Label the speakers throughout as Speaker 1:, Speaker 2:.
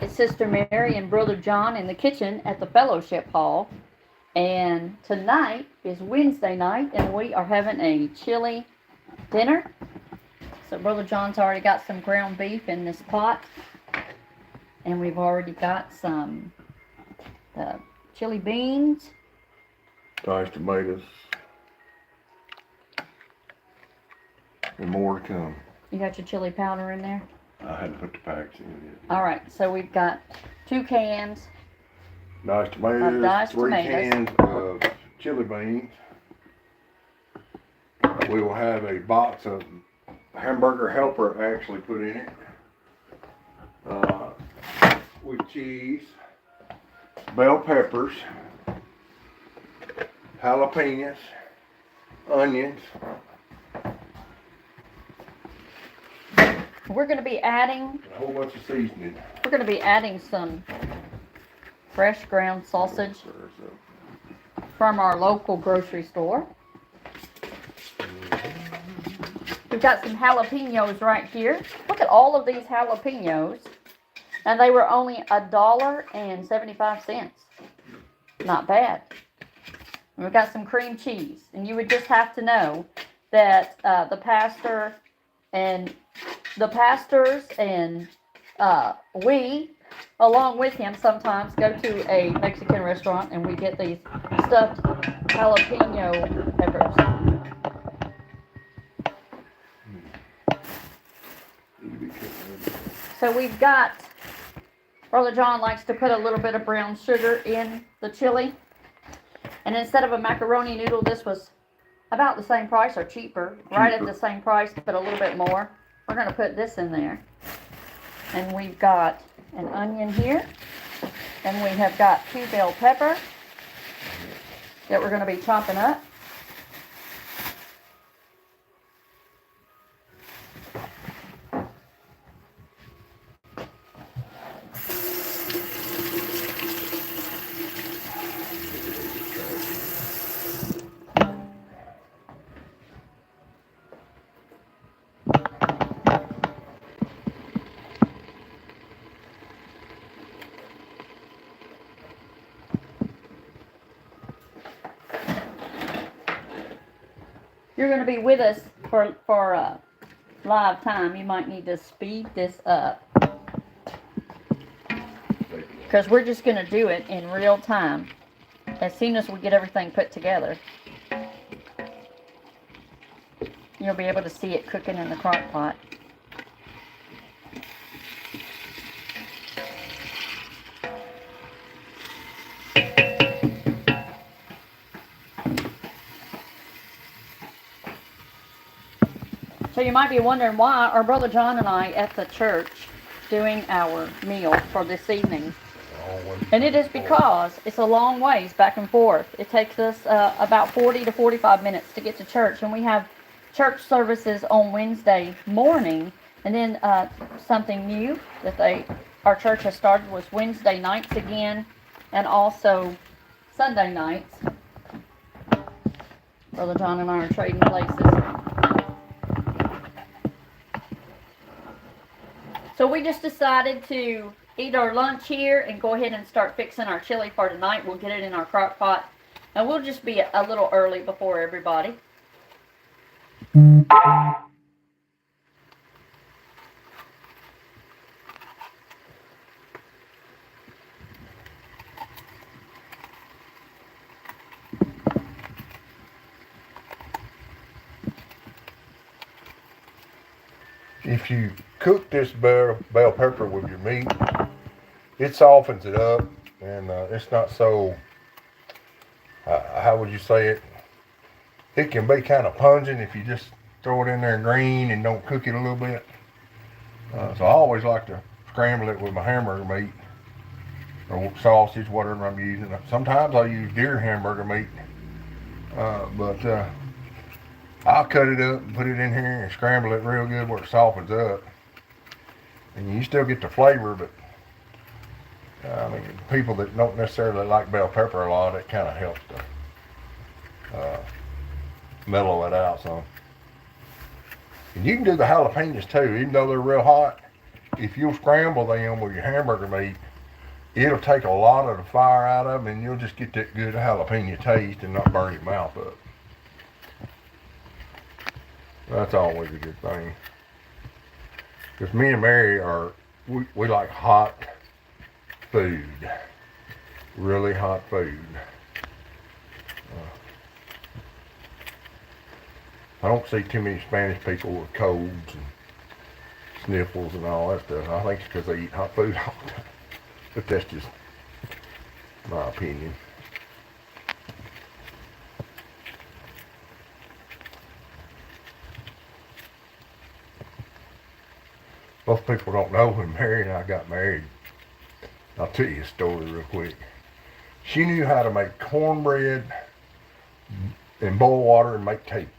Speaker 1: It's Sister Mary and Brother John in the kitchen at the fellowship hall. And tonight is Wednesday night, and we are having a chili dinner. So Brother John's already got some ground beef in this pot. And we've already got some chili beans.
Speaker 2: Diced tomatoes. And more to come.
Speaker 1: You got your chili powder in there?
Speaker 2: I hadn't put the packs in yet.
Speaker 1: Alright, so we've got 2 cans.
Speaker 2: Diced tomatoes,
Speaker 1: Diced
Speaker 2: 3
Speaker 1: tomatoes.
Speaker 2: cans of chili beans. We will have a box of hamburger helper actually put in it. With cheese, bell peppers, jalapenos, onions.
Speaker 1: We're going to be adding
Speaker 2: A whole bunch of seasoning.
Speaker 1: We're going to be adding some fresh ground sausage from our local grocery store. We've got some jalapenos right here. Look at all of these jalapenos. And they were only $1.75. Not bad. And we've got some cream cheese. And you would just have to know that the pastors and we, along with him, sometimes go to a Mexican restaurant and we get these stuffed jalapeno peppers. So we've got, Brother John likes to put a little bit of brown sugar in the chili. And instead of a macaroni noodle, this was about the same price or cheaper. Right at the same price, but a little bit more. We're going to put this in there. And we've got an onion here. And we have got 2 bell pepper that we're going to be chopping up. You're going to be with us for live time. You might need to speed this up because we're just going to do it in real time as soon as we get everything put together. You'll be able to see it cooking in the crock pot. So you might be wondering, why are Brother John and I at the church doing our meal for this evening? And it is because it's a long ways back and forth. It takes us about 40 to 45 minutes to get to church. And we have church services on Wednesday morning. And then something new that our church has started was Wednesday nights again. And also Sunday nights. Brother John and I are trading places. So we just decided to eat our lunch here and go ahead and start fixing our chili for tonight. We'll get it in our crock pot. And we'll just be a little early before everybody.
Speaker 2: If you cook this bell pepper with your meat, it softens it up, and it's not so, how would you say it? It can be kind of pungent if you just throw it in there green and don't cook it a little bit. So I always like to scramble it with my hamburger meat or sausage, whatever I'm using. Sometimes I'll use deer hamburger meat, but I'll cut it up and put it in here and scramble it real good where it softens up. And you still get the flavor, but I mean, people that don't necessarily like bell pepper a lot, it kind of helps to mellow it out some. And you can do the jalapenos too, even though they're real hot. if you'll scramble them with your hamburger meat, it'll take a lot of the fire out of them, and you'll just get that good jalapeno taste and not burn your mouth up. That's always a good thing. Because me and Mary we like hot food. Really hot food. I don't see too many Spanish people with colds and sniffles and all that stuff. I think it's because they eat hot food all the time. But that's just my opinion. Most people don't know when Mary and I got married. I'll tell you a story real quick. She knew how to make cornbread and boil water and make tape.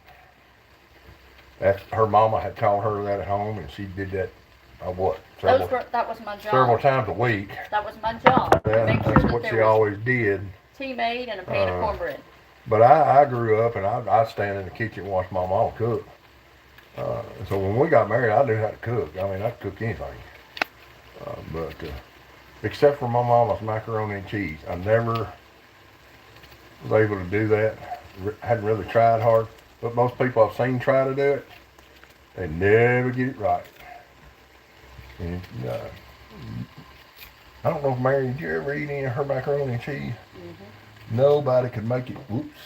Speaker 2: Her mama had taught her that at home, and she did that, that was
Speaker 1: my job.
Speaker 2: Several times a week.
Speaker 1: That was my job.
Speaker 2: Make sure that's what she always did.
Speaker 1: Tea made and a pan of cornbread.
Speaker 2: But I grew up, and I'd stand in the kitchen and watch my mom cook. So when we got married, I knew how to cook. I mean, I could cook anything. But except for my mama's macaroni and cheese, I never was able to do that. Hadn't really tried hard. But most people I've seen try to do it, they never get it right. And, I don't know if Mary, did you ever eat any of her macaroni and cheese? Mm-hmm. Nobody could make it. Whoops,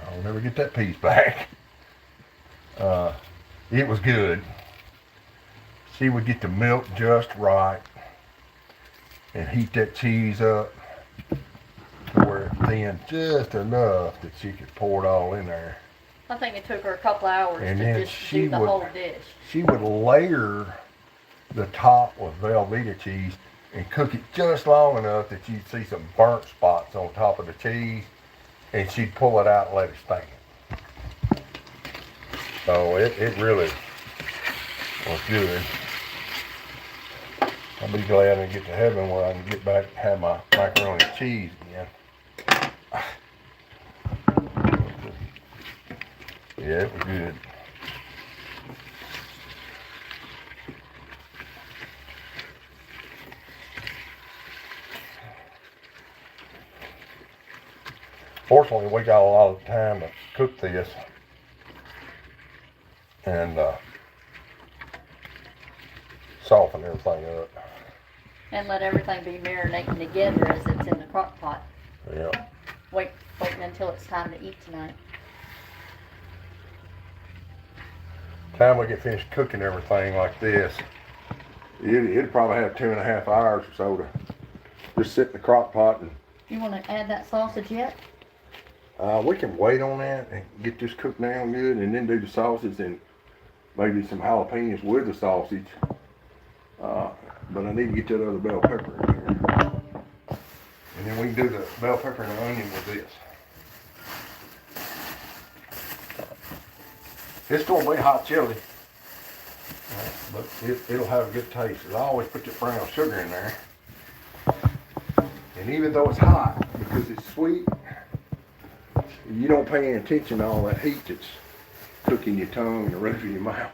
Speaker 2: I'll never get that piece back. It was good. She would get the milk just right and heat that cheese up to where it thinned just enough that she could pour it all in there.
Speaker 1: I think it took her a couple hours
Speaker 2: and
Speaker 1: to just do the whole dish.
Speaker 2: She would layer the top with Velveeta cheese and cook it just long enough that you'd see some burnt spots on top of the cheese, and she'd pull it out and let it stand. So it really was good. I'll be glad I get to heaven where I can get back and have my macaroni and cheese again. Yeah, it was good. Fortunately, we got a lot of time to cook this and soften everything up.
Speaker 1: And let everything be marinating together as it's in the crock pot.
Speaker 2: Yeah.
Speaker 1: Waiting until it's time to eat tonight.
Speaker 2: Time we get finished cooking everything like this, it'd probably have 2.5 hours or so to just sit in the crock pot. And
Speaker 1: you want to add that sausage yet?
Speaker 2: We can wait on that and get this cooked down good, and then do the sausage and maybe some jalapenos with the sausage. But I need to get that other bell pepper in here, and then we can do the bell pepper and the onion with this. It's going to be hot chili, but it'll have a good taste. I always put the brown sugar in there. And even though it's hot, because it's sweet, you don't pay any attention to all that heat that's cooking your tongue and the rest of your mouth.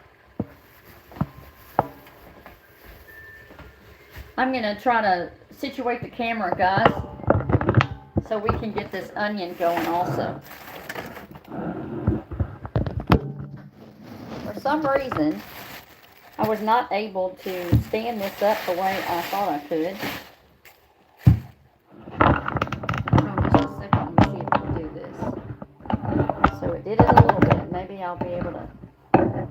Speaker 1: I'm going to try to situate the camera, guys, so we can get this onion going also. For some reason, I was not able to stand this up the way I thought I could. Hold on just a second, let me see if I can do this. So it did it a little bit. Maybe I'll be able to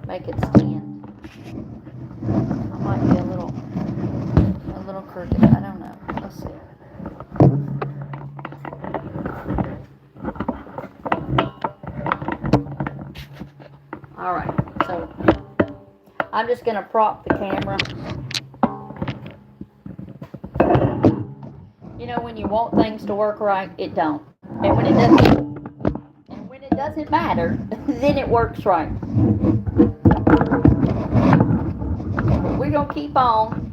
Speaker 1: make it stand. I might be a little crooked. I don't know. Let's see. All right. So I'm just going to prop the camera. You know, when you want things to work right, it don't. And when it doesn't matter, then it works right. But we're going to keep on.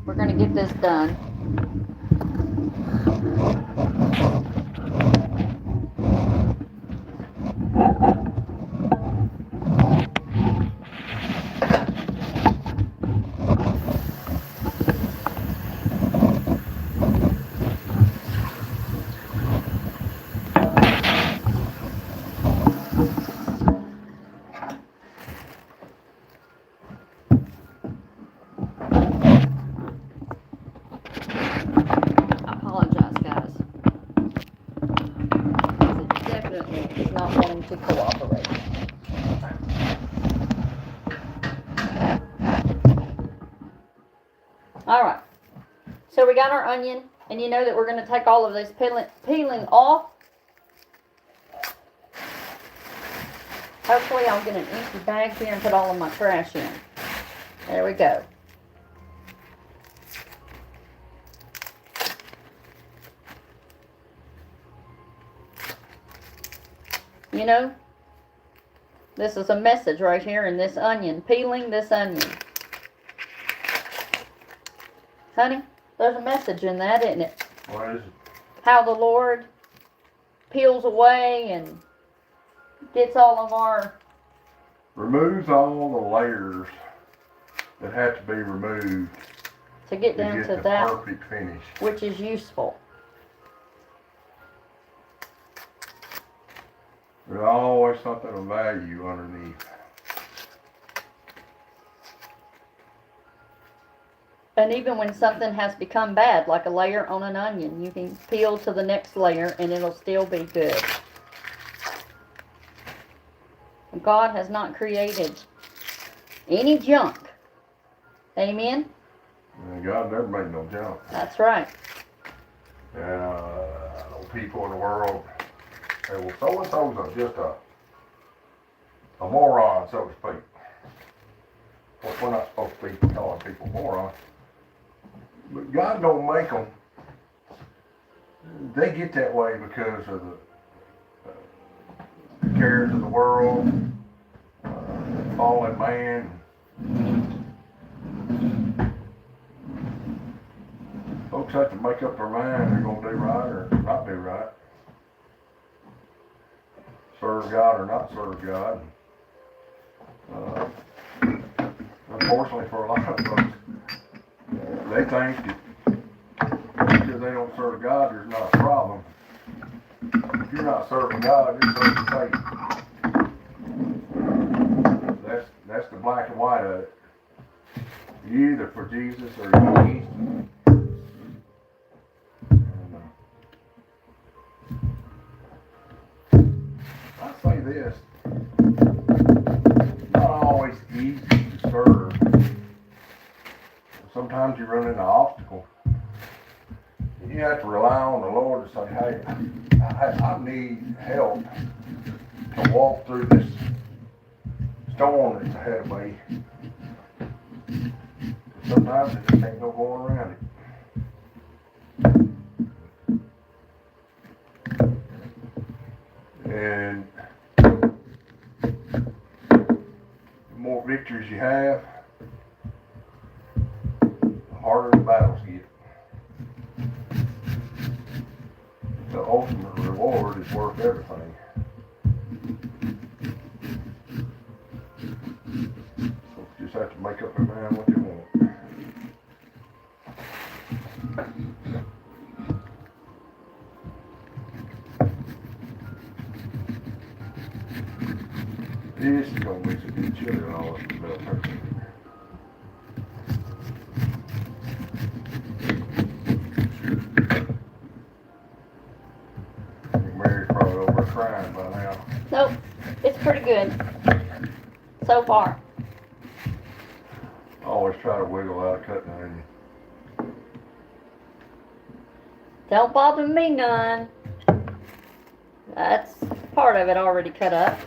Speaker 1: We're going to get this done. if we cooperate. All right. So we got our onion, and you know that we're going to take all of this peeling off. Hopefully I'll get an empty bag here and put all of my trash in. There we go. You know, this is a message right here in this onion, peeling this onion. Honey, there's a message in that, isn't it?
Speaker 2: What is it?
Speaker 1: How the Lord peels away and gets all of our...
Speaker 2: Removes all the layers that have to be removed
Speaker 1: to get down
Speaker 2: to
Speaker 1: to
Speaker 2: the
Speaker 1: that,
Speaker 2: perfect finish.
Speaker 1: which is useful.
Speaker 2: There's always something of value underneath.
Speaker 1: And even when something has become bad, like a layer on an onion, you can peel to the next layer and it'll still be good. God has not created any junk. Amen?
Speaker 2: And God never made no junk.
Speaker 1: That's right.
Speaker 2: And I know people in the world say, well, so-and-so's just a moron, so to speak. Well, we're not supposed to be calling people morons. But God don't make them. They get that way because of the cares of the world, fallen man. Folks have to make up their mind they're going to do right or not do right. Serve God or not serve God. Unfortunately for a lot of folks, they think that because they don't serve God, there's not a problem. If you're not serving God, you're serving Satan. That's the black and white of it. You're either for Jesus or you're against him. I say this, it's not always easy to serve. Sometimes you run into obstacles. You have to rely on the Lord to say, hey, I need help to walk through this storm that's ahead of me. Sometimes there just ain't no going around it. And the more victories you have, the harder the battles get. The ultimate reward is worth everything. So you just have to make up your mind what you want. This is going to be some good chili and all this bell pepper. Mary's probably over crying by now.
Speaker 1: Nope, it's pretty good so far.
Speaker 2: I always try to wiggle out of cutting an onion.
Speaker 1: Don't bother me none. That's part of it already cut up.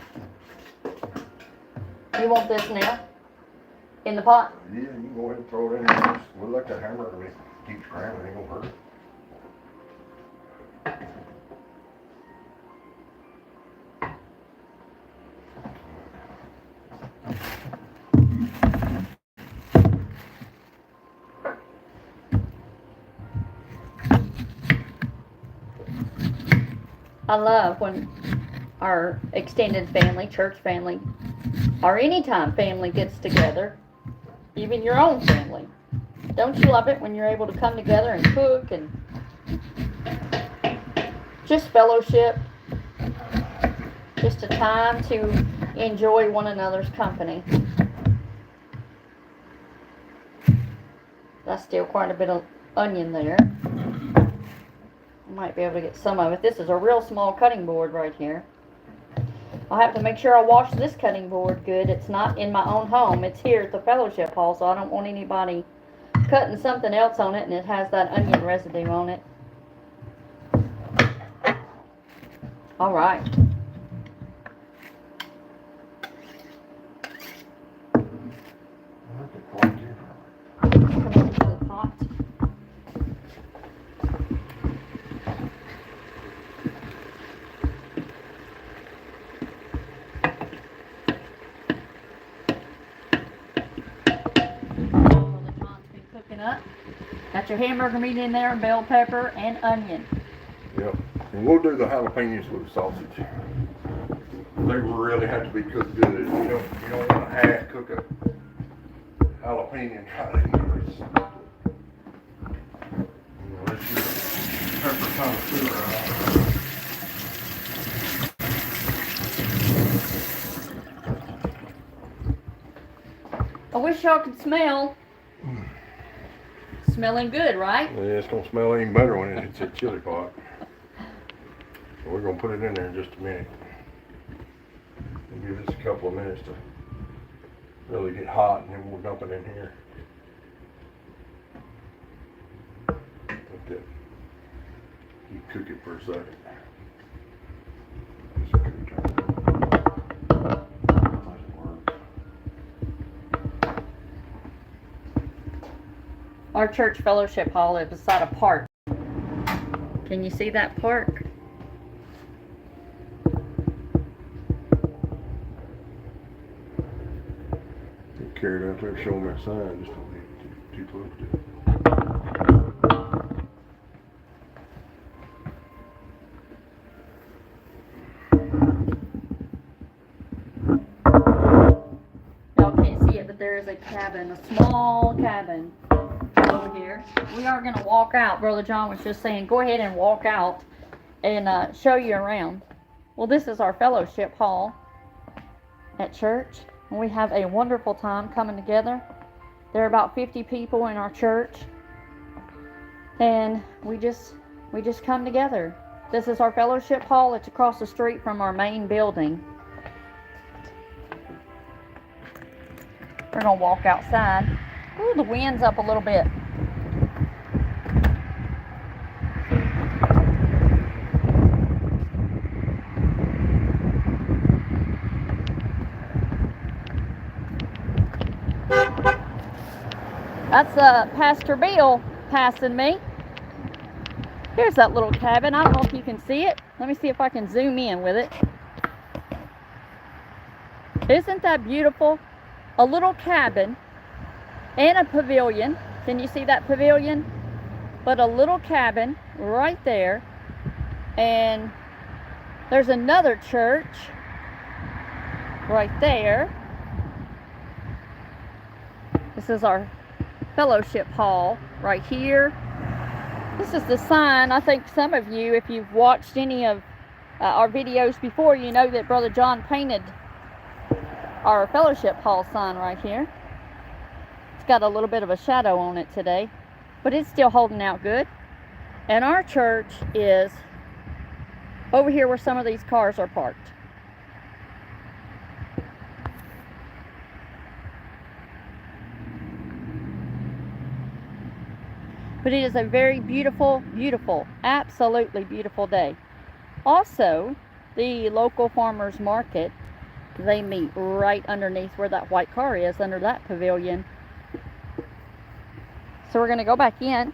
Speaker 1: You want this now? In the pot?
Speaker 2: Yeah, you can go ahead and throw it in there. We'll let that hammer keep scrambling, it ain't gonna hurt.
Speaker 1: I love when our extended family, church family, or anytime family gets together, even your own family. Don't you love it when you're able to come together and cook and just fellowship? Just a time to enjoy one another's company. That's still quite a bit of onion there. I might be able to get some of it. This is a real small cutting board right here. I'll have to make sure I wash this cutting board good. It's not in my own home. It's here at the fellowship hall, so I don't want anybody cutting something else on it and it has that onion residue on it. All right. Come into the pot. Up. Got your hamburger meat in there, bell pepper, and onion.
Speaker 2: Yep. And we'll do the jalapenos with the sausage. They really have to be cooked good. You don't want to half cook a jalapeno and try to eat it. Unless you're a pepper connoisseur.
Speaker 1: I wish y'all could smell. Smelling good, right?
Speaker 2: Yeah, it's going to smell even better when it's a chili pot. So we're going to put it in there in just a minute. We'll give this a couple of minutes to really get hot, and then we'll dump it in here. Let that you cook it for a second. Just a good time.
Speaker 1: Our church fellowship hall is beside a park. Can you see that park?
Speaker 2: Carry it out there, show them that sign, just don't be too close to it.
Speaker 1: Y'all can't see it, but there is a cabin, a small cabin over here. We are going to walk out. Brother John was just saying, go ahead and walk out and show you around. Well, this is our fellowship hall at church. And we have a wonderful time coming together. There are about 50 people in our church. And we just come together. This is our fellowship hall. It's across the street from our main building. We're going to walk outside. Ooh, the wind's up a little bit. That's Pastor Bill passing me. Here's that little cabin. I don't know if you can see it. Let me see if I can zoom in with it. Isn't that beautiful? A little cabin and a pavilion. Can you see that pavilion? But a little cabin right there. And there's another church right there. This is our fellowship hall right here. This is the sign. I think some of you, if you've watched any of our videos before, you know that Brother John painted our fellowship hall sign right here. It's got a little bit of a shadow on it today, but it's still holding out good. And our church is over here where some of these cars are parked. But it is a very beautiful, beautiful, absolutely beautiful day. Also, the local farmers market, they meet right underneath where that white car is, under that pavilion. So we're going to go back in.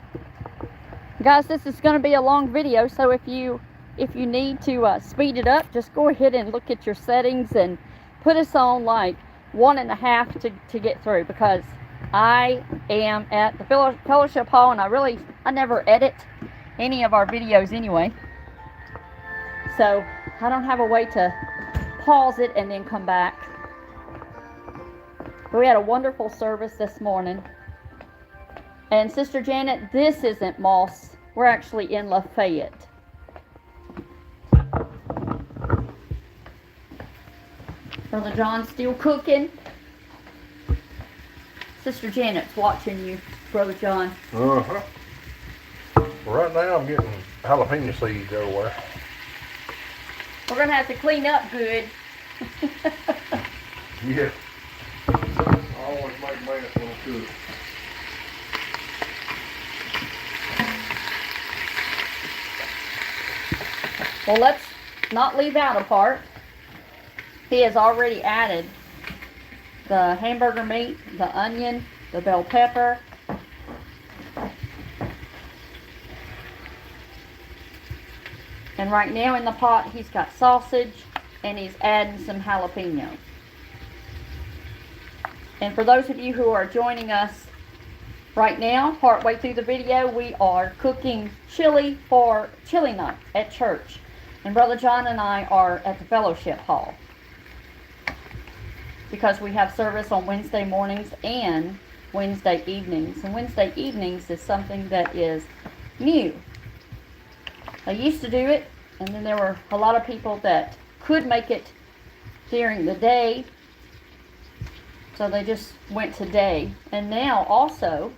Speaker 1: Guys, this is going to be a long video, so if you need to speed it up, just go ahead and look at your settings and put us on like 1.5 to get through, because I am at the fellowship hall, and I never edit any of our videos anyway. So I don't have a way to pause it and then come back. But we had a wonderful service this morning. And Sister Janet, this isn't Moss. We're actually in Lafayette. Brother John's still cooking. Sister Janet's watching you, Brother John.
Speaker 2: Uh-huh. Well, right now I'm getting jalapeno seeds everywhere.
Speaker 1: We're going to have to clean up good
Speaker 2: Yeah. I always make mess when I cook.
Speaker 1: Well, let's not leave out a part. He has already added the hamburger meat, the onion, the bell pepper. And right now in the pot, he's got sausage and he's adding some jalapeno. And for those of you who are joining us right now, partway through the video, we are cooking chili for chili night at church. And Brother John and I are at the fellowship hall because we have service on Wednesday mornings and Wednesday evenings. And Wednesday evenings is something that is new. I used to do it, and then there were a lot of people that could make it during the day, so they just went to day. And now also,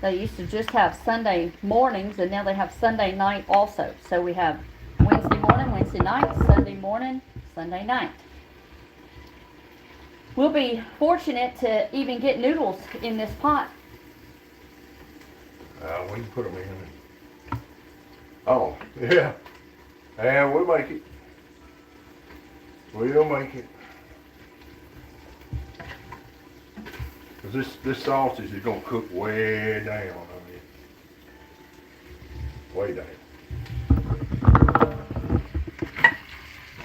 Speaker 1: they used to just have Sunday mornings, and now they have Sunday night also. So we have Wednesday morning, Wednesday night, Sunday morning, Sunday night. We'll be fortunate to even get noodles in this pot.
Speaker 2: We can put them in. Oh, yeah. Yeah, we'll make it. We'll make it. Cause this sausage is gonna cook way down on it. Way down.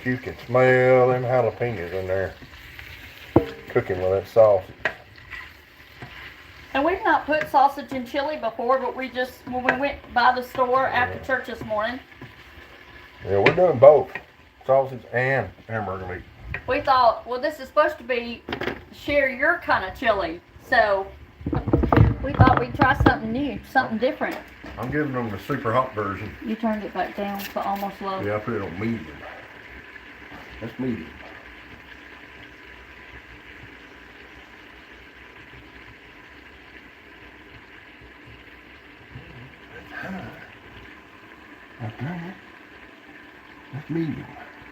Speaker 2: You can smell them jalapenos in there cooking with that sausage.
Speaker 1: And we've not put sausage in chili before, but we just, when we went by the store after church this morning,
Speaker 2: Yeah, we're doing both sausage and hamburger meat.
Speaker 1: we thought, well, this is supposed to be share your kind of chili. So we thought we'd try something new, something different.
Speaker 2: I'm giving them the super hot version.
Speaker 1: You turned it back down to almost low.
Speaker 2: Yeah, I put it on medium. That's medium. That's high. That's high. That's medium.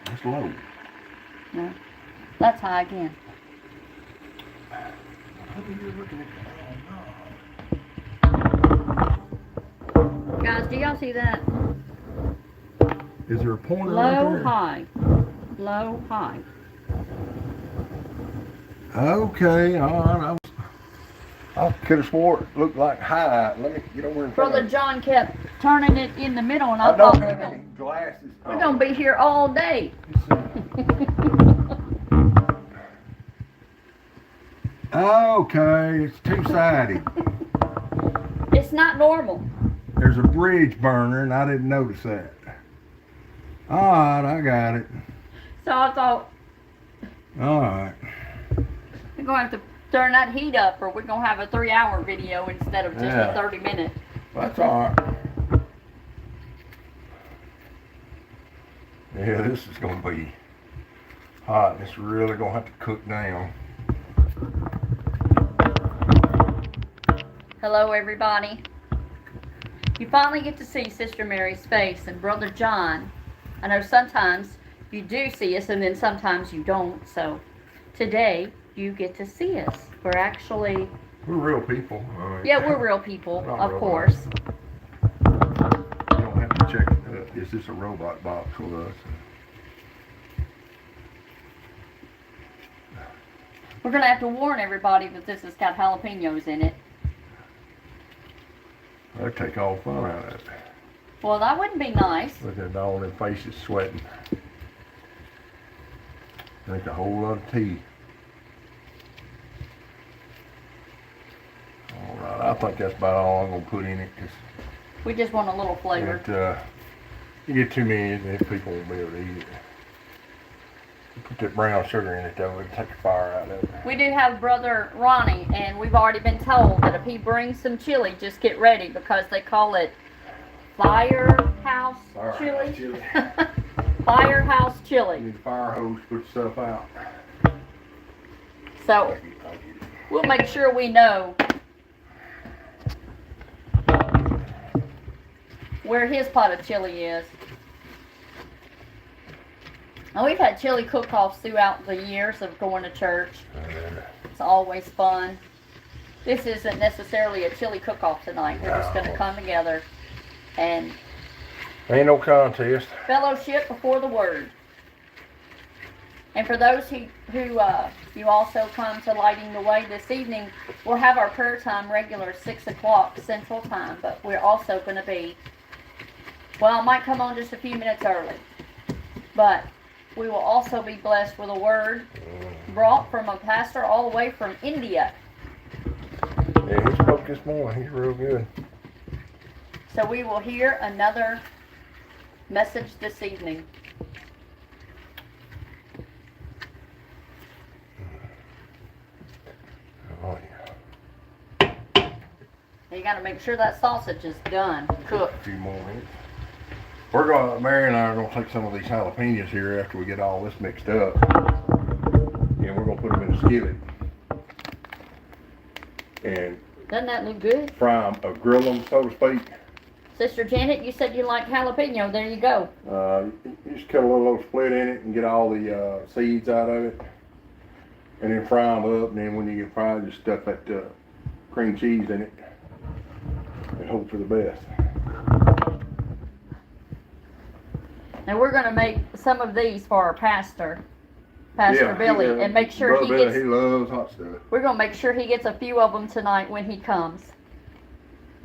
Speaker 2: That's low.
Speaker 1: No, that's high again. Guys, do y'all see that?
Speaker 2: Is there a pointer right
Speaker 1: Low,
Speaker 2: there?
Speaker 1: high. Low, high.
Speaker 2: Okay, all right. I could have swore it looked like high. Let me get over and
Speaker 1: Brother John kept turning it in the middle, and I
Speaker 2: I
Speaker 1: thought
Speaker 2: don't
Speaker 1: we're
Speaker 2: have any glasses.
Speaker 1: gonna be here all day.
Speaker 2: Okay, it's two-sided.
Speaker 1: It's not normal.
Speaker 2: There's a bridge burner, and I didn't notice that. All right, I got it.
Speaker 1: So I thought
Speaker 2: All right.
Speaker 1: we're gonna have to turn that heat up, or we're gonna have a 3-hour video instead of just
Speaker 2: Yeah.
Speaker 1: a 30-minute.
Speaker 2: That's all right. Yeah, this is gonna be hot, and it's really gonna have to cook down.
Speaker 1: Hello, everybody. You finally get to see Sister Mary's face and Brother John. I know sometimes you do see us, and then sometimes you don't. So today you get to see us. We're actually,
Speaker 2: We're real people.
Speaker 1: yeah, we're real people,
Speaker 2: Not
Speaker 1: of
Speaker 2: robots.
Speaker 1: course.
Speaker 2: You don't have to check is this a robot box with us?
Speaker 1: We're gonna have to warn everybody that this has got jalapenos in it.
Speaker 2: That'd take all fun out of it.
Speaker 1: Well, that wouldn't be nice.
Speaker 2: Look at all them faces sweating. Drink a whole lot of tea. All right, I think that's about all I'm gonna put in it, cause
Speaker 1: We just want a little flavor.
Speaker 2: you get too many, then people won't be able to eat it. You put that brown sugar in it though, it'll take the fire out of it.
Speaker 1: We do have Brother Ronnie, and we've already been told that if he brings some chili, just get ready, because they call it firehouse chili. Firehouse
Speaker 2: You
Speaker 1: chili.
Speaker 2: need a fire hose to put stuff out.
Speaker 1: So
Speaker 2: I'll get it.
Speaker 1: we'll make sure we know where his pot of chili is. And we've had chili cook-offs throughout the years of going to church.
Speaker 2: And,
Speaker 1: It's always fun. This isn't necessarily a chili cook-off tonight. We're just going to come together and
Speaker 2: ain't no contest.
Speaker 1: fellowship before the Word. And for those who you also come to Lighting the Way this evening, we'll have our prayer time regular 6 o'clock Central Time, but we're also going to be, well, I might come on just a few minutes early, but we will also be blessed with a word brought from a pastor all the way from India.
Speaker 2: Yeah, he spoke this morning. He's real good.
Speaker 1: So we will hear another message this evening.
Speaker 2: Oh, yeah.
Speaker 1: You got to make sure that sausage is done, cooked.
Speaker 2: A few more minutes. Mary and I are gonna take some of these jalapenos here after we get all this mixed up, and we're gonna put them in a skillet and
Speaker 1: Doesn't that look good?
Speaker 2: fry them, or grill them, so to speak.
Speaker 1: Sister Janet, you said you like jalapeno. There you go.
Speaker 2: You just cut a little split in it and get all the seeds out of it, and then fry them up. And then when you get fried, just stuff that cream cheese in it and hope for the best.
Speaker 1: And we're going to make some of these for our pastor, Pastor Billy, and make sure he
Speaker 2: Billy,
Speaker 1: gets.
Speaker 2: he loves hot stuff.
Speaker 1: We're going to make sure he gets a few of them tonight when he comes.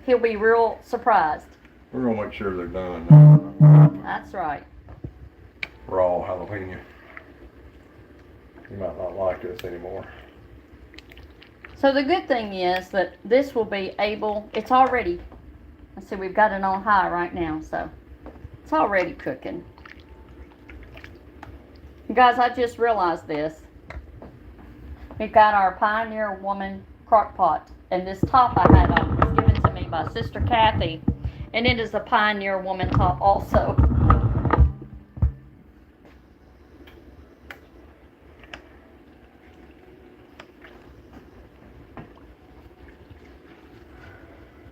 Speaker 1: He'll be real surprised.
Speaker 2: We're gonna make sure they're done.
Speaker 1: That's right.
Speaker 2: Raw jalapeno. You might not like this anymore.
Speaker 1: So the good thing is that this will be able, it's already, let's see, we've got it on high right now, so it's already cooking. You guys, I just realized this. We've got our Pioneer Woman crock pot, and this top I had on was given to me by Sister Kathy, and it is a Pioneer Woman top also.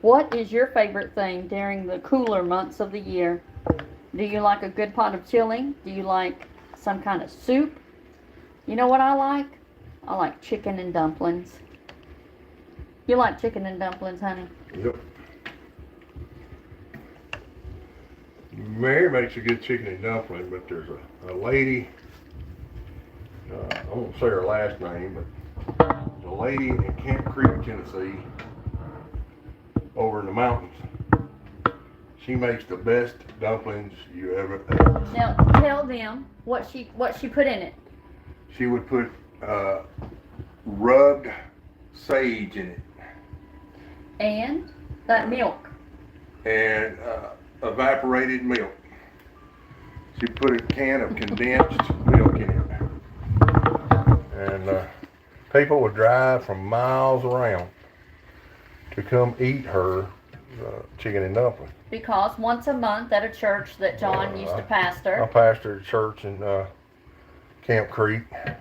Speaker 1: What is your favorite thing during the cooler months of the year? Do you like a good pot of chili? Do you like some kind of soup? You know what I like? I like chicken and dumplings. You like chicken and dumplings, honey?
Speaker 2: Yep. Mary makes a good chicken and dumpling, but there's a lady, I won't say her last name, but there's a lady in Camp Creek, Tennessee, over in the mountains. She makes the best dumplings you ever ate.
Speaker 1: Now tell them what she put in it.
Speaker 2: She would put rubbed sage in it.
Speaker 1: And that milk.
Speaker 2: And evaporated milk. She put a can of condensed milk in it. And people would drive from miles around to come eat her chicken and dumplings.
Speaker 1: Because once a month at a church that John used to pastor.
Speaker 2: I pastored a church in Camp Creek. It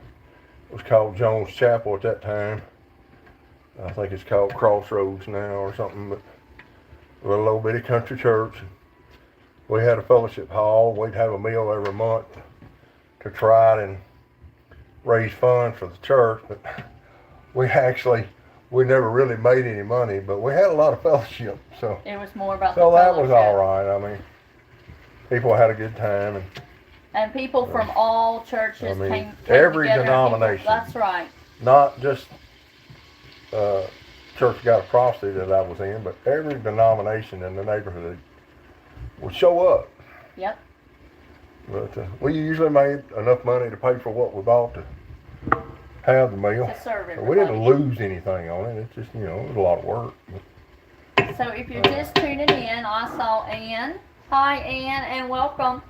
Speaker 2: was called Jones Chapel at that time. I think it's called Crossroads now or something, but a little old bitty country church. We had a fellowship hall. We'd have a meal every month to try and raise funds for the church, but we never really made any money, but we had a lot of fellowship. So
Speaker 1: it was more about
Speaker 2: so
Speaker 1: the
Speaker 2: that was
Speaker 1: fellowship.
Speaker 2: all right. I mean, people had a good time,
Speaker 1: and people from all churches came
Speaker 2: every
Speaker 1: together.
Speaker 2: denomination.
Speaker 1: That's right.
Speaker 2: Not just Church of God of Prophecy that I was in, but every denomination in the neighborhood would show up.
Speaker 1: Yep.
Speaker 2: But we usually made enough money to pay for what we bought to have the meal.
Speaker 1: To serve
Speaker 2: So we didn't lose anything on it. It's just, it was a lot of work.
Speaker 1: So if you're just tuning in, I saw Ann. Hi, Ann, and welcome.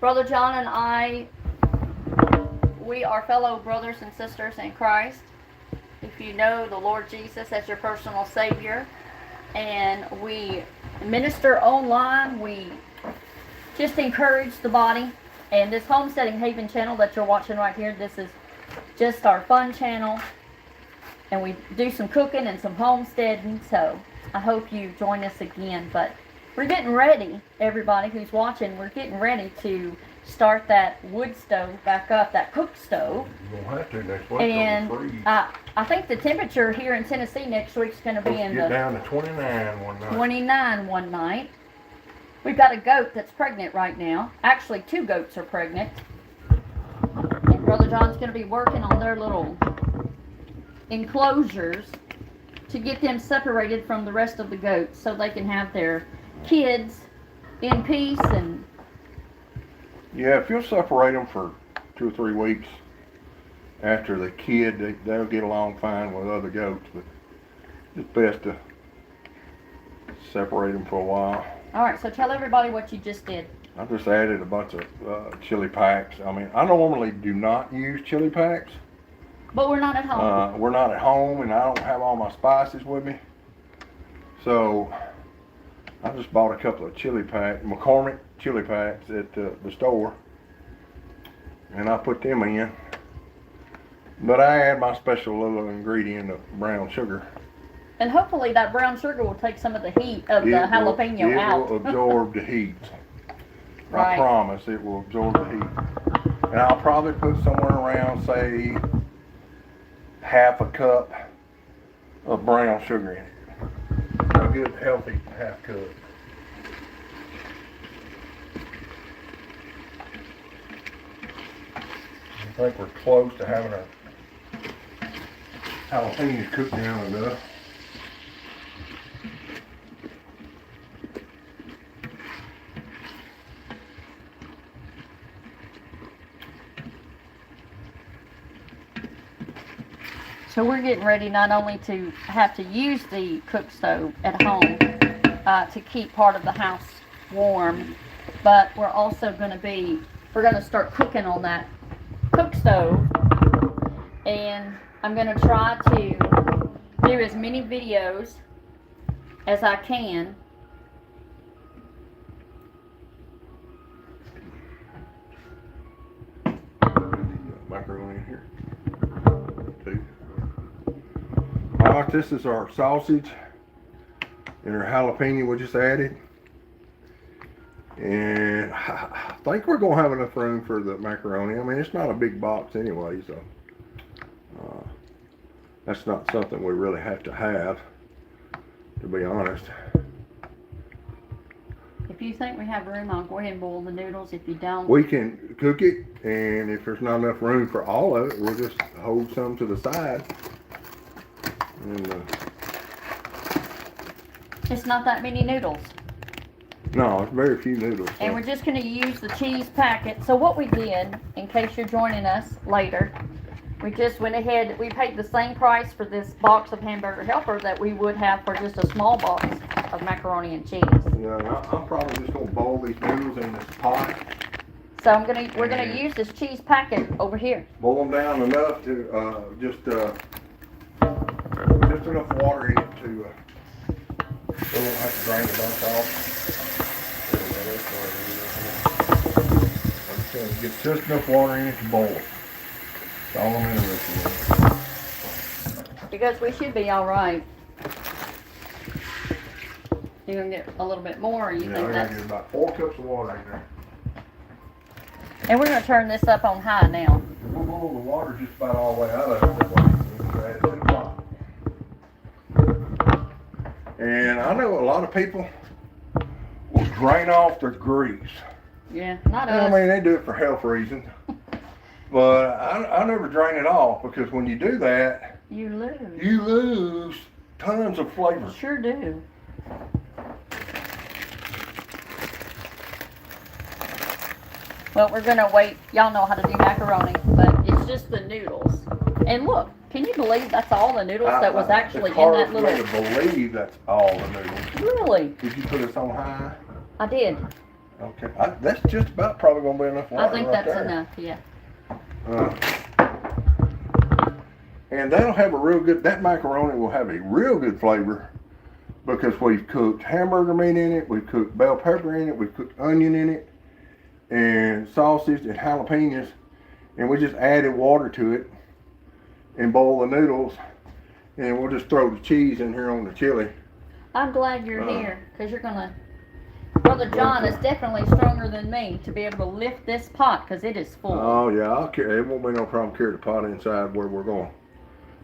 Speaker 1: Brother John and I, we are fellow brothers and sisters in Christ. If you know the Lord Jesus as your personal Savior, and we minister online, we just encourage the body. And this Homesteading Haven channel that you're watching right here, this is just our fun channel. And we do some cooking and some homesteading, so I hope you join us again. But we're getting ready, everybody who's watching, we're getting ready to start that wood stove back up, that cook stove.
Speaker 2: You're gonna have to next week.
Speaker 1: And
Speaker 2: freeze.
Speaker 1: I think the temperature here in Tennessee next week's going to be in
Speaker 2: Get
Speaker 1: the
Speaker 2: down to 29 one night.
Speaker 1: 29 one night. We've got a goat that's pregnant right now. Actually, 2 goats are pregnant. And Brother John's going to be working on their little enclosures to get them separated from the rest of the goats so they can have their kids in peace. And
Speaker 2: Yeah, if you'll separate them for 2 or 3 weeks after the kid, they'll get along fine with other goats, but it's best to separate them for a while.
Speaker 1: all right, so tell everybody what you just did.
Speaker 2: I just added a bunch of chili packs. I mean, I normally do not use chili packs.
Speaker 1: But we're not at home.
Speaker 2: We're not at home, and I don't have all my spices with me. So I just bought a couple of chili packs, McCormick chili packs at the store, and I put them in. But I add my special little ingredient of brown sugar.
Speaker 1: And hopefully that brown sugar will take some of the heat of the jalapeno out.
Speaker 2: It will absorb the heat.
Speaker 1: Right.
Speaker 2: I promise it will absorb the heat. And I'll probably put somewhere around, say, half a cup of brown sugar in it. A good healthy half cup. I think we're close to having our jalapenos cooked down enough.
Speaker 1: So we're getting ready not only to have to use the cook stove at home to keep part of the house warm, but we're also going to start cooking on that cook stove. And I'm going to try to do as many videos as I can.
Speaker 2: Macaroni in here. Alright, this is our sausage and our jalapeno we just added. And I think we're going to have enough room for the macaroni. I mean, it's not a big box anyway, so that's not something we really have to have, to be honest.
Speaker 1: If you think we have room, I'll go ahead and boil the noodles. If you don't,
Speaker 2: We can cook it, and if there's not enough room for all of it, we'll just hold some to the side. And,
Speaker 1: it's not that many noodles.
Speaker 2: no, it's very few noodles. So.
Speaker 1: And we're just going to use the cheese packet. So what we did, in case you're joining us later, we just went ahead, we paid the same price for this box of Hamburger Helper that we would have for just a small box of macaroni and cheese.
Speaker 2: Yeah, I'm probably just going to boil these noodles in this pot.
Speaker 1: So we're gonna use this cheese packet over here.
Speaker 2: Boil them down enough to just enough water in it to we won't have to drain the bunch off. I'm just going to get just enough water in it to boil. That's all I'm interested in.
Speaker 1: Because we should be all right. You're gonna get a little bit more, or you
Speaker 2: Yeah,
Speaker 1: think
Speaker 2: I
Speaker 1: that's...
Speaker 2: gotta get about 4 cups of water in there.
Speaker 1: And we're gonna turn this up on high now.
Speaker 2: We'll boil the water just about all the way out of it. That way we can add it to the pot. And I know a lot of people will drain off their grease.
Speaker 1: Yeah, not
Speaker 2: I
Speaker 1: us.
Speaker 2: mean, they do it for health reasons. But I never drain it off, because when you do that,
Speaker 1: You lose.
Speaker 2: you lose tons of flavor.
Speaker 1: Sure do. Well, we're gonna wait. Y'all know how to do macaroni, but it's just the noodles. And look, can you believe that's all the noodles that was actually
Speaker 2: it's
Speaker 1: in
Speaker 2: hard
Speaker 1: that
Speaker 2: for me
Speaker 1: little...
Speaker 2: to believe that's all the noodles.
Speaker 1: Really?
Speaker 2: Did you put this on high?
Speaker 1: I did.
Speaker 2: Okay, that's just about probably gonna be enough water.
Speaker 1: I think
Speaker 2: right
Speaker 1: that's
Speaker 2: there.
Speaker 1: enough, yeah.
Speaker 2: And that'll have a real good, that macaroni will have a real good flavor, because we've cooked hamburger meat in it, we've cooked bell pepper in it, we've cooked onion in it, and sausage and jalapenos, and we just added water to it and boil the noodles, and we'll just throw the cheese in here on the chili.
Speaker 1: I'm glad you're here, because you're gonna Brother John is definitely stronger than me to be able to lift this pot because it is full.
Speaker 2: Oh yeah, I'll carry. It won't be no problem carrying the pot inside where we're going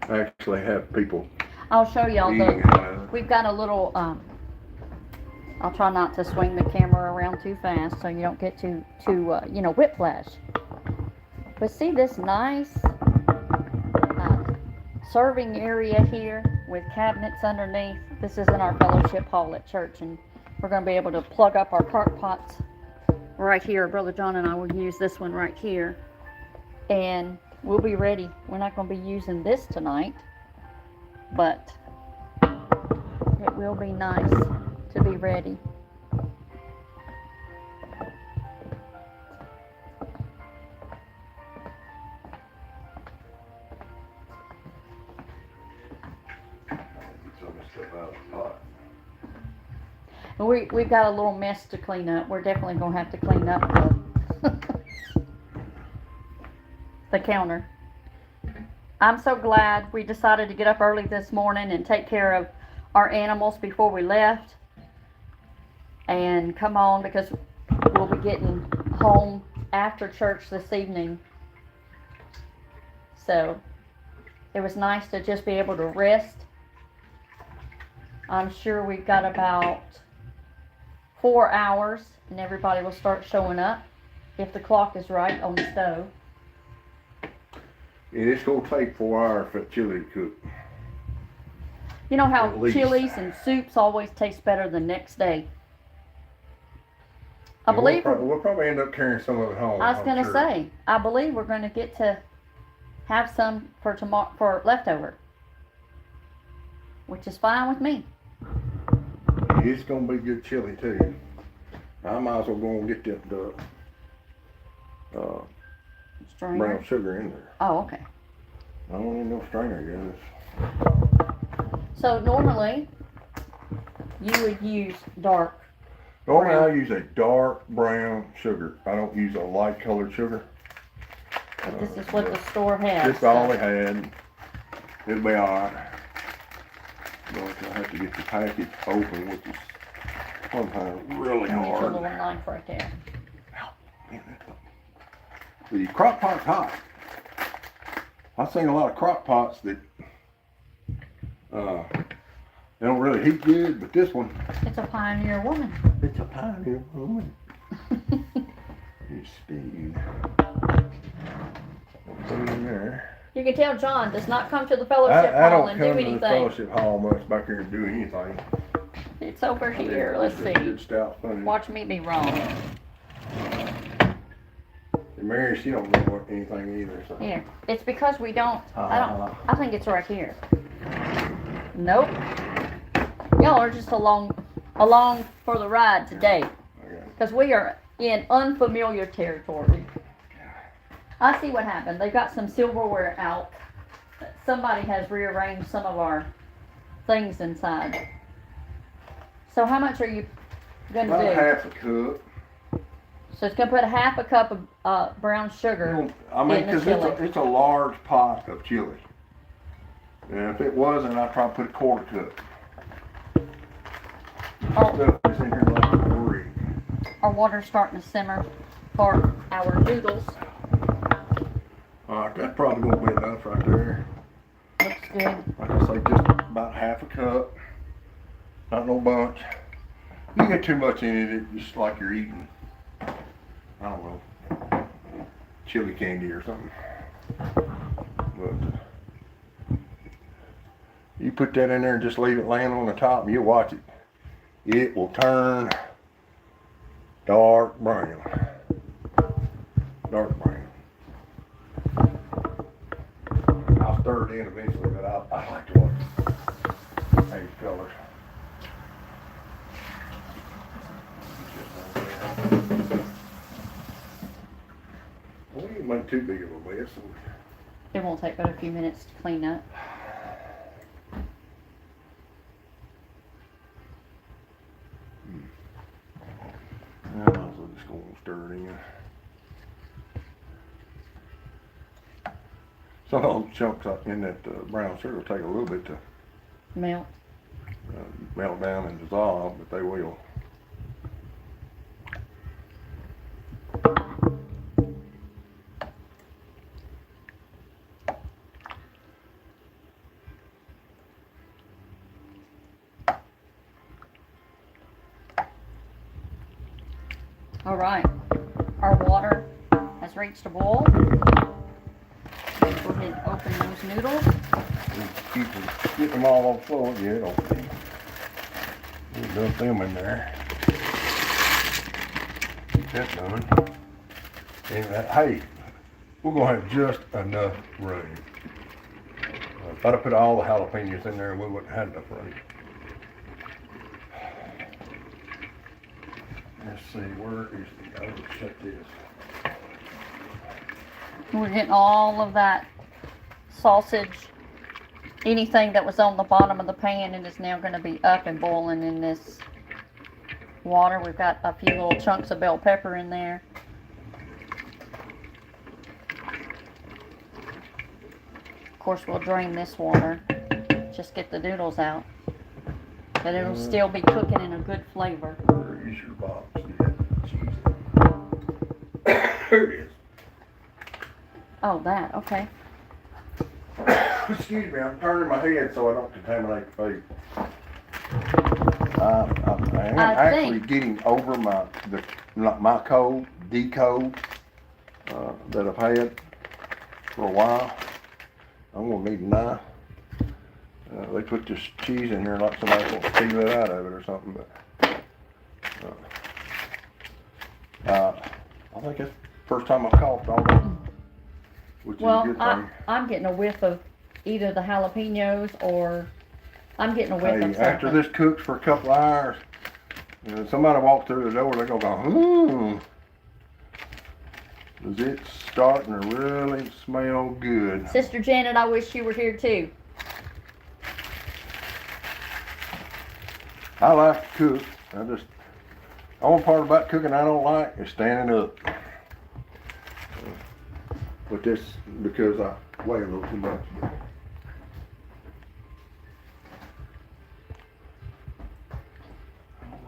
Speaker 2: to actually have people
Speaker 1: I'll show y'all
Speaker 2: eating.
Speaker 1: we've got a little, I'll try not to swing the camera around too fast so you don't get too whiplash. But see this nice serving area here with cabinets underneath. This is in our fellowship hall at church, and we're going to be able to plug up our crock pots right here. Brother John and I will use this one right here, and we'll be ready. We're not going to be using this tonight, but it will be nice to be ready. We've got a little mess to clean up. We're definitely going to have to clean up the counter. I'm so glad we decided to get up early this morning and take care of our animals before we left. And come on, because we'll be getting home after church this evening. So it was nice to just be able to rest. I'm sure we've got about 4 hours and everybody will start showing up if the clock is right on the stove.
Speaker 2: And it's going to take 4 hours for chili to cook.
Speaker 1: You know how chilies and soups always taste better the next day? I believe
Speaker 2: we'll probably end up carrying some of it home.
Speaker 1: I was going to say, I believe we're going to get to have some for tomorrow for leftover, which is fine with me.
Speaker 2: It's going to be good chili too. I might as well go and get that brown sugar in there.
Speaker 1: Oh, okay.
Speaker 2: I don't need no strainer, guys.
Speaker 1: So normally you would use dark.
Speaker 2: Normally I use a dark brown sugar. I don't use a light colored sugar.
Speaker 1: But this is what the store has.
Speaker 2: This is all they had. It'll be alright. But I have to get the package open, which is sometimes really
Speaker 1: There's a
Speaker 2: hard.
Speaker 1: little knife right there.
Speaker 2: The crock pot's hot. I've seen a lot of crock pots that they don't really heat good, but this one,
Speaker 1: It's a Pioneer woman.
Speaker 2: it's a Pioneer woman. It's speed. Put it in there.
Speaker 1: You can tell John does not come to the fellowship
Speaker 2: I
Speaker 1: hall
Speaker 2: don't
Speaker 1: and
Speaker 2: come
Speaker 1: do
Speaker 2: to the
Speaker 1: anything.
Speaker 2: fellowship hall much back here and do anything.
Speaker 1: It's over here. Let's see.
Speaker 2: Good stout funny.
Speaker 1: Watch me be wrong.
Speaker 2: And Mary, she don't know anything either. So.
Speaker 1: Here. It's because we don't. I think it's right here. Nope. Y'all are just along for the ride today. Because we are in unfamiliar territory. I see what happened. They've got some silverware out. Somebody has rearranged some of our things inside. So how much are you going to do?
Speaker 2: About half a cup.
Speaker 1: So it's going to put a half a cup of brown sugar
Speaker 2: I mean,
Speaker 1: in the
Speaker 2: because
Speaker 1: chili.
Speaker 2: it's a large pot of chili. And if it wasn't, I'd probably put a quarter cup. Stuff is in here like a bread.
Speaker 1: Our water's starting to simmer for our noodles.
Speaker 2: Alright, that's probably going to be enough right there.
Speaker 1: Looks good.
Speaker 2: Like I say, just about half a cup. Not no bunch. You get too much in it, it's just like you're eating, I don't know, chili candy or something. But you put that in there and just leave it laying on the top and you'll watch it. It will turn dark brown. Dark brown. I'll stir it in eventually, but I like to watch these colors. We didn't make too big of a mess.
Speaker 1: It won't take but a few minutes to clean up.
Speaker 2: I might as well just go and stir it in. Some of those chunks up in that brown sugar will take a little bit to
Speaker 1: Melt.
Speaker 2: melt down and dissolve, but they will.
Speaker 1: All right, our water has reached a boil. Go ahead and open those noodles.
Speaker 2: Get them all on the floor. Yeah, don't dump them in there. Get that done. And hey, we're gonna have just enough room. If I'd have put all the jalapenos in there, we wouldn't have had enough room. Let's see, where is the, oh, shut this.
Speaker 1: We're getting all of that sausage, anything that was on the bottom of the pan, and is now going to be up and boiling in this water. We've got a few little chunks of bell pepper in there. Of course, we'll drain this water. Just get the noodles out. But it'll still be cooking in a good flavor.
Speaker 2: Where is your box? Here it is.
Speaker 1: Oh, that, okay.
Speaker 2: Excuse me, I'm turning my head so I don't contaminate the food. I am actually getting over my cold, D-cold, that I've had for a while. I'm gonna need a knife. They put this cheese in here like somebody wants to peel it out of it or something, but I think that's the first time I've coughed all day, which is a good thing.
Speaker 1: I'm getting a whiff of either the jalapenos or I'm getting a whiff of something.
Speaker 2: After this cooks for a couple of hours, somebody walks through the door, they're gonna go, Cause it's starting to really smell good.
Speaker 1: Sister Janet, I wish you were here too.
Speaker 2: I like to cook. The only part about cooking I don't like is standing up. But that's because I weigh a little too much.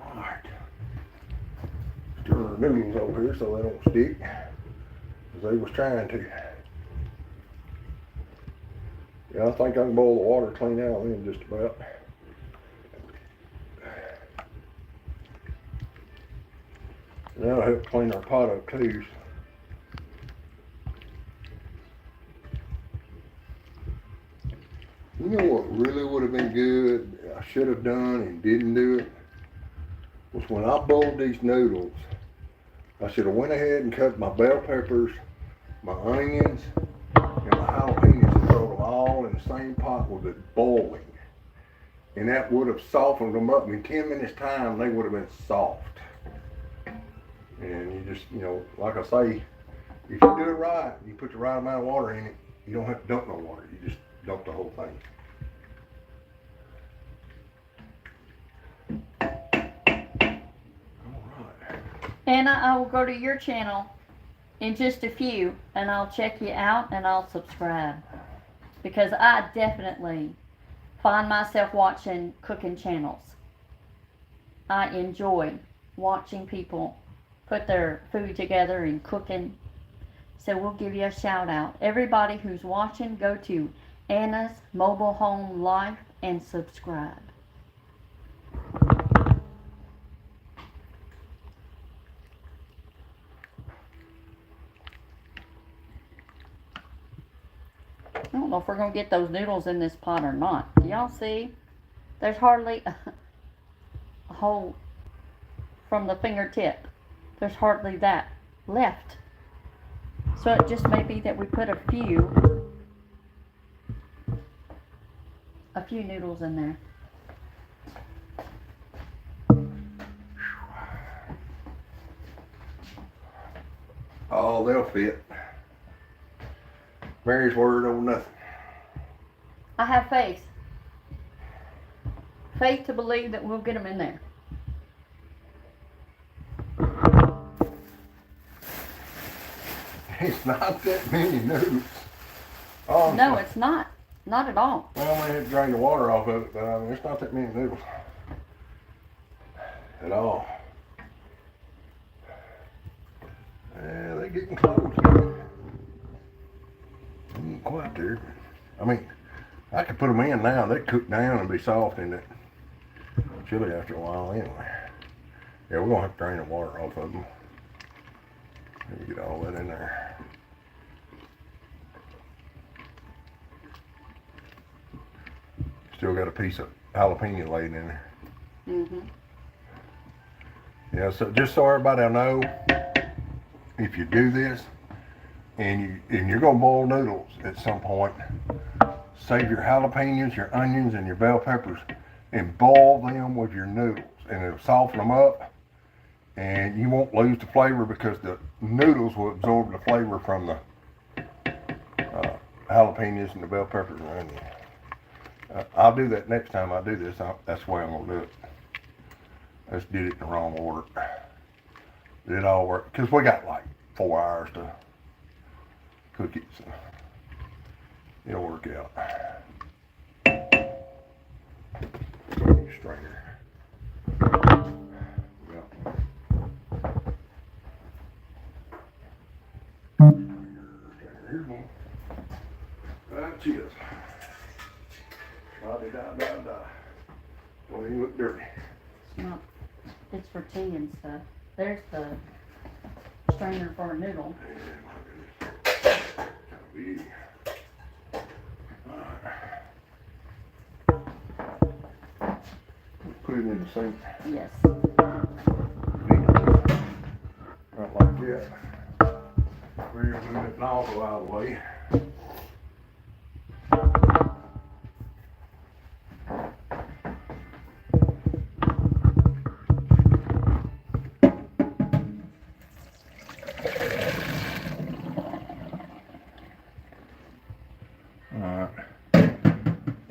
Speaker 2: Alright. Stir the noodles over here so they don't stick. As they was trying to. Yeah, I think I can boil the water clean out of them just about. That'll help clean our pot up too. You know what really would have been good, I should have done and didn't do it, was when I boiled these noodles, I should have went ahead and cut my bell peppers, my onions, and my jalapenos and thrown them all in the same pot with it boiling. And that would have softened them up. In 10 minutes time, they would have been soft. And you just, like I say, if you do it right, you put the right amount of water in it, you don't have to dump no water. You just dump the whole thing.
Speaker 1: Anna, I will go to your channel in just a few and I'll check you out and I'll subscribe. Because I definitely find myself watching cooking channels. I enjoy watching people put their food together and cooking. So we'll give you a shout out. Everybody who's watching, go to Anna's Mobile Home Life and subscribe. I don't know if we're going to get those noodles in this pot or not. Do y'all see? There's hardly a hole from the fingertip. There's hardly that left. So it just may be that we put a few noodles in there.
Speaker 2: Oh, they'll fit. Mary's word over nothing.
Speaker 1: I have faith. Faith to believe that we'll get them in there.
Speaker 2: It's not that many noodles. Oh,
Speaker 1: no, it's not. Not at all.
Speaker 2: Well, I had to drain the water off of it, but it's not that many noodles. At all. Yeah, they're getting close. Ain't quite there. I mean, I could put them in now. They cook down and be soft in it. Chili after a while anyway. Yeah, we're going to have to drain the water off of them. Let me get all that in there. Still got a piece of jalapeno laid in there.
Speaker 1: Mm-hmm.
Speaker 2: Yeah, so just so everybody will know, if you do this and you're gonna boil noodles at some point, save your jalapenos, your onions, and your bell peppers, and boil them with your noodles, and it'll soften them up, and you won't lose the flavor because the noodles will absorb the flavor from the jalapenos and the bell peppers and onions. I'll do that next time I do this. That's the way I'm gonna do it. I just did it in the wrong order. Did it all work? Because we got like 4 hours to cook it, so it'll work out. Strainer. Yeah. Here's one. That's it. Da-da-da-da-da. Don't even look dirty.
Speaker 1: It's not. It's for tea and stuff. There's the strainer for a noodle.
Speaker 2: Big. Put it in the sink.
Speaker 1: Yes.
Speaker 2: Right like that. We're going to move it nozzle out of the way. Alright.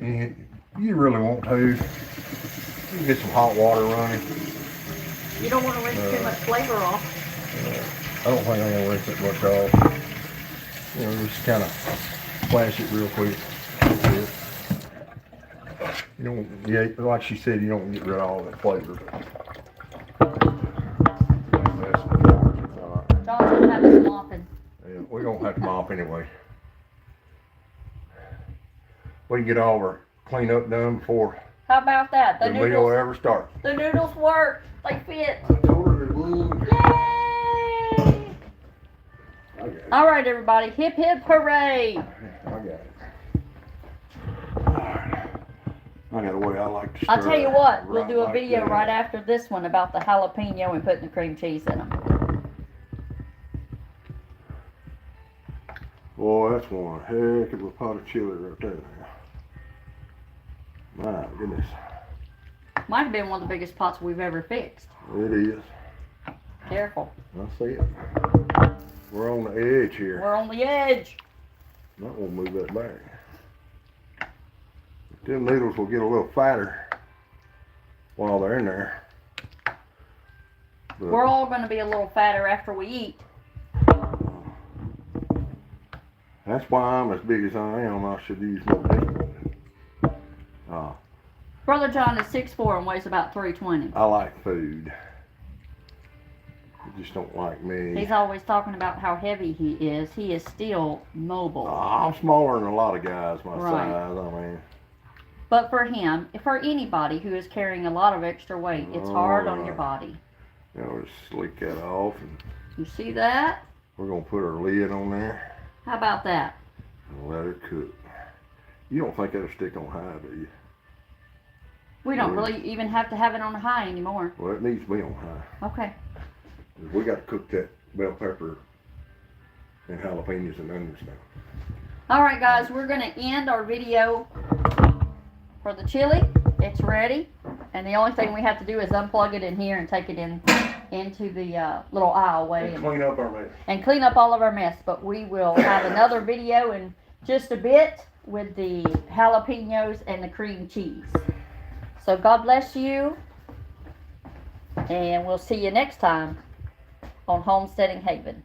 Speaker 2: And you really want to. You can get some hot water running.
Speaker 1: You don't want to rinse too much flavor off.
Speaker 2: I don't think I'm going to rinse it much off. You know, just kind of flash it real quick. You don't, yeah, like she said, you don't get rid of all that flavor.
Speaker 1: John's gonna have us mopping.
Speaker 2: Yeah, we're going to have to mop anyway. We can get all our cleanup done before
Speaker 1: How about that?
Speaker 2: the meal ever starts.
Speaker 1: The noodles work. They fit.
Speaker 2: I told her they would.
Speaker 1: Yay!
Speaker 2: Okay.
Speaker 1: All right, everybody. Hip, hip, hooray.
Speaker 2: I got it. Alright. I got a way I like to stir.
Speaker 1: I'll tell you what. We'll
Speaker 2: right
Speaker 1: do a
Speaker 2: like
Speaker 1: video
Speaker 2: that.
Speaker 1: right after this one about the jalapeno and putting the cream cheese in them.
Speaker 2: Boy, that's one heck of a pot of chili right there. My goodness.
Speaker 1: Might have been one of the biggest pots we've ever fixed.
Speaker 2: It is.
Speaker 1: Careful.
Speaker 2: I see it. We're on the edge here.
Speaker 1: We're on the edge.
Speaker 2: Not gonna move that back. Them noodles will get a little fatter while they're in there. But
Speaker 1: We're all going to be a little fatter after we eat.
Speaker 2: that's why I'm as big as I am. I should use more discipline.
Speaker 1: Brother John is 6'4" and weighs about 320.
Speaker 2: I like food. You just don't like me.
Speaker 1: He's always talking about how heavy he is. He is still mobile.
Speaker 2: I'm smaller than a lot of guys my
Speaker 1: Right.
Speaker 2: size. I mean,
Speaker 1: But for him, for anybody who is carrying a lot of extra weight, it's hard on your body.
Speaker 2: you know, just slick that off, and
Speaker 1: You see that?
Speaker 2: we're gonna put our lid on there
Speaker 1: How about that?
Speaker 2: and let it cook. You don't think that'll stick on high, do you?
Speaker 1: We don't really even have to have it on high anymore.
Speaker 2: Well, it needs to be on high.
Speaker 1: Okay.
Speaker 2: We got to cook that bell pepper and jalapenos and onions now.
Speaker 1: All right, guys, we're going to end our video for the chili. It's ready. And the only thing we have to do is unplug it in here and take it into the little aisleway
Speaker 2: And clean up our mess.
Speaker 1: and clean up all of our mess. But we will have another video in just a bit with the jalapenos and the cream cheese. So God bless you, and we'll see you next time on Homesteading Haven.